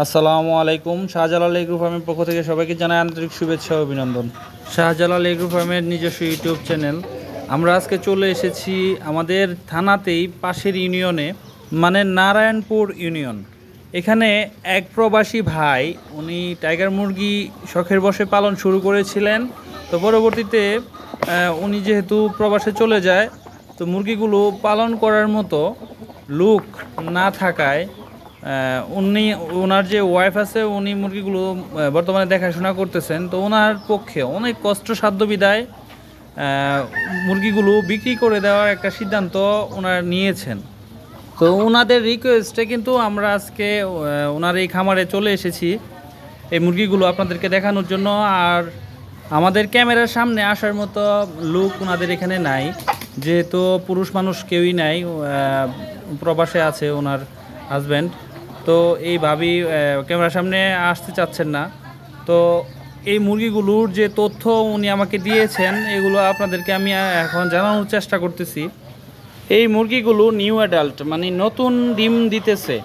আসসালামু আলাইকুম। শাহজালাল এগ্রো ফার্মের পক্ষ থেকে সবাইকে জানাই আন্তরিক শুভেচ্ছা ও অভিনন্দন। শাহজালাল এগ্রো ফার্মের নিজস্ব ইউটিউব চ্যানেল। আমরা আজকে চলে এসেছি আমাদের থানাতেই পাশের ইউনিয়নে, মানে নারায়ণপুর ইউনিয়ন। এখানে এক প্রবাসী ভাই, উনি টাইগার মুরগি শখের বশে পালন শুরু করেছিলেন। তো পরবর্তীতে উনি যেহেতু প্রবাসে চলে যায়, তো মুরগিগুলো পালন করার মতো লোক না থাকায় ওনার যে ওয়াইফ আছে, উনি মুরগিগুলো বর্তমানে দেখাশোনা করতেছেন। তো ওনার পক্ষে অনেক কষ্টসাধ্য বিদায় মুরগিগুলো বিক্রি করে দেওয়ার একটা সিদ্ধান্ত ওনারা নিয়েছেন। তো ওনাদের রিকোয়েস্টে কিন্তু আমরা আজকে ওনার এই খামারে চলে এসেছি এই মুরগিগুলো আপনাদেরকে দেখানোর জন্য। আর আমাদের ক্যামেরার সামনে আসার মতো লোক ওনাদের এখানে নাই, যেহেতু পুরুষ মানুষ কেউই নাই, প্রবাসে আছে ওনার হাজব্যান্ড। তো এই ভাবি ক্যামেরার সামনে আসতে চাচ্ছেন না। তো এই মুরগিগুলোর যে তথ্য উনি আমাকে দিয়েছেন, এগুলো আপনাদেরকে আমি এখন জানানোর চেষ্টা করতেছি। এই মুরগিগুলো নিউ অ্যাডাল্ট, মানে নতুন ডিম দিতেছে।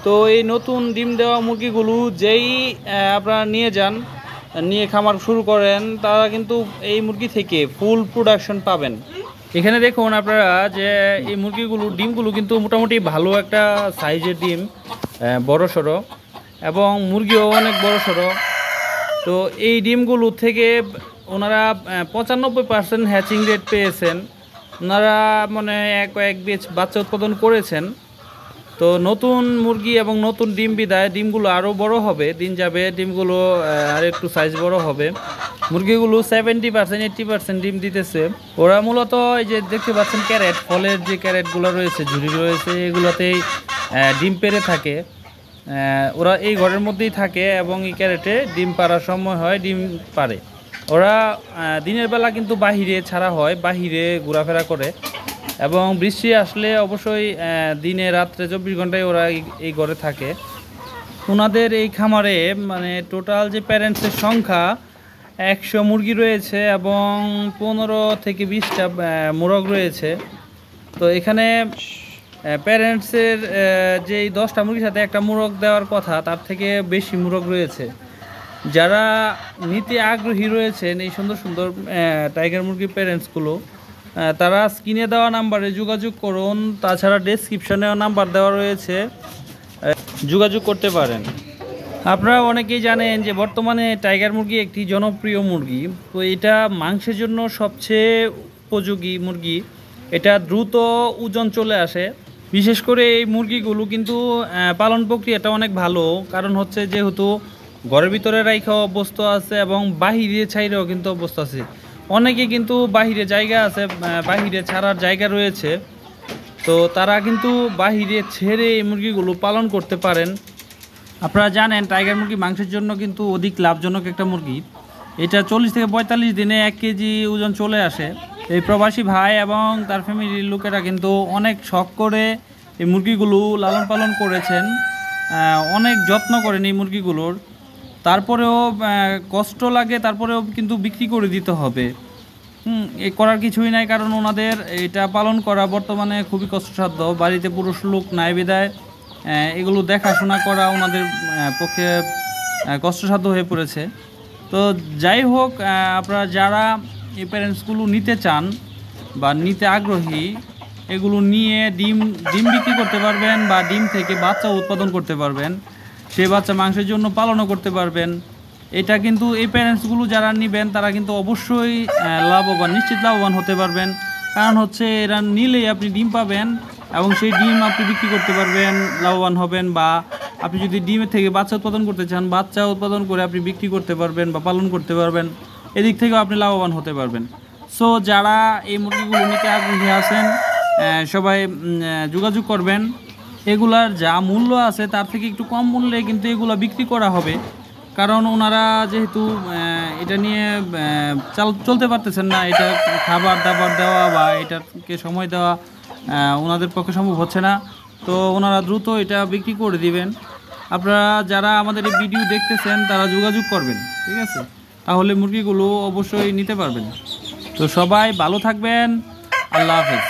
তো এই নতুন ডিম দেওয়া মুরগিগুলো যেই আপনারা নিয়ে খামার শুরু করেন, তারা কিন্তু এই মুরগি থেকে ফুল প্রোডাকশন পাবেন। এখানে দেখুন আপনারা যে এই মুরগিগুলো ডিমগুলো কিন্তু মোটামুটি ভালো একটা সাইজের ডিম, বড় সড়ো, এবং মুরগিও অনেক বড় সড়ো। তো এই ডিমগুলো থেকে ওনারা 95% হ্যাচিং রেট পেয়েছেন। ওনারা মানে এক বেচ বাচ্চা উৎপাদন করেছেন। তো নতুন মুরগি এবং নতুন ডিম বিদায় ডিমগুলো আরও বড় হবে, দিন যাবে ডিমগুলো আর একটু সাইজ বড় হবে। মুরগিগুলো 70% 80% ডিম দিতেছে। ওরা মূলত এই যে দেখতে পাচ্ছেন ক্যারেট, ফলের যে ক্যারেটগুলো রয়েছে, ঝুড়ি রয়েছে, এগুলোতেই ডিম পেড়ে থাকে। ওরা এই ঘরের মধ্যেই থাকে এবং এই ক্যারেটে ডিম পাড়ার সময় হয়, ডিম পাড়ে। ওরা দিনের বেলা কিন্তু বাহিরে ছাড়া হয়, বাহিরে ঘোরাফেরা করে, এবং বৃষ্টি আসলে অবশ্যই দিনে রাত্রে 24 ঘন্টায় ওরা এই ঘরে থাকে। ওনাদের এই খামারে মানে টোটাল যে প্যারেন্টসের সংখ্যা 100 মুরগি রয়েছে এবং 15 থেকে 20টা মোরগ রয়েছে। তো এখানে প্যারেন্টসের যেই 10টা মুরগির সাথে একটা মোরগ দেওয়ার কথা, তার থেকে বেশি মোরগ রয়েছে। যারা নিতে আগ্রহী রয়েছেন এই সুন্দর সুন্দর টাইগার মুরগির প্যারেন্টসগুলো, তারা স্ক্রিনে দেওয়া নাম্বারে যোগাযোগ করুন। তাছাড়া ডেসক্রিপশনেও নাম্বার দেওয়া রয়েছে, যোগাযোগ করতে পারেন। আপনারা অনেকেই জানেন যে বর্তমানে টাইগার মুরগি একটি জনপ্রিয় মুরগি। তো এটা মাংসের জন্য সবচেয়ে উপযোগী মুরগি। এটা দ্রুত ওজন চলে আসে। বিশেষ করে এই মুরগিগুলো কিন্তু পালন প্রক্রিয়াটা অনেক ভালো, কারণ হচ্ছে যেহেতু ঘরের ভিতরে রাইখাও অভ্যস্ত আছে এবং বাহিরে ছাইরেও কিন্তু অভ্যস্ত আছে। অনেকে কিন্তু বাহিরে জায়গা আছে, বাহিরে ছাড়ার জায়গা রয়েছে, তো তারা কিন্তু বাহিরে ছেড়ে এই মুরগিগুলো পালন করতে পারেন। আপনারা জানেন টাইগার মুরগি মাংসের জন্য কিন্তু অধিক লাভজনক একটা মুরগি। এটা 40 থেকে 45 দিনে 1 কেজি ওজন চলে আসে। এই প্রবাসী ভাই এবং তার ফ্যামিলির লোকেরা কিন্তু অনেক শখ করে এই মুরগিগুলো লালন পালন করেছেন, অনেক যত্ন করেন এই মুরগিগুলোর। তারপরেও কষ্ট লাগে, তারপরেও কিন্তু বিক্রি করে দিতে হবে। এ করার কিছুই নাই, কারণ ওনাদের এটা পালন করা বর্তমানে খুবই কষ্টসাধ্য। বাড়িতে পুরুষ লোক নাই বিদায় এগুলো দেখাশোনা করা ওনাদের পক্ষে কষ্টসাধ্য হয়ে পড়েছে। তো যাই হোক, আপনারা যারা এই প্যারেন্টসগুলো নিতে চান বা নিতে আগ্রহী, এগুলো নিয়ে ডিম বিক্রি করতে পারবেন বা ডিম থেকে বাচ্চা উৎপাদন করতে পারবেন। সেই বাচ্চা মাংসের জন্য পালনও করতে পারবেন। এটা কিন্তু এই প্যারেন্টসগুলো যারা নেবেন তারা কিন্তু অবশ্যই নিশ্চিত লাভবান হতে পারবেন। কারণ হচ্ছে এরা নিলেই আপনি ডিম পাবেন এবং সেই ডিম আপনি বিক্রি করতে পারবেন, লাভবান হবেন। বা আপনি যদি ডিমের থেকে বাচ্চা উৎপাদন করতে চান, বাচ্চা উৎপাদন করে আপনি বিক্রি করতে পারবেন বা পালন করতে পারবেন, এদিক থেকেও আপনি লাভবান হতে পারবেন। সো যারা এই মুরগিগুলো নিতে আগ্রহী আছেন, সবাই যোগাযোগ করবেন। এগুলার যা মূল্য আছে তার থেকে একটু কম মূল্যে কিন্তু এগুলো বিক্রি করা হবে, কারণ ওনারা যেহেতু এটা নিয়ে চলতে পারতেছেন না, এটা খাবার দাবার দেওয়া বা এটাকে সময় দেওয়া ওনাদের পক্ষে সম্ভব হচ্ছে না। তো ওনারা দ্রুত এটা বিক্রি করে দিবেন। আপনারা যারা আমাদের এই ভিডিও দেখতেছেন তারা যোগাযোগ করবেন, ঠিক আছে? তাহলে মুরগিগুলো অবশ্যই নিতে পারবেন। তো সবাই ভালো থাকবেন, আল্লাহ হাফেজ।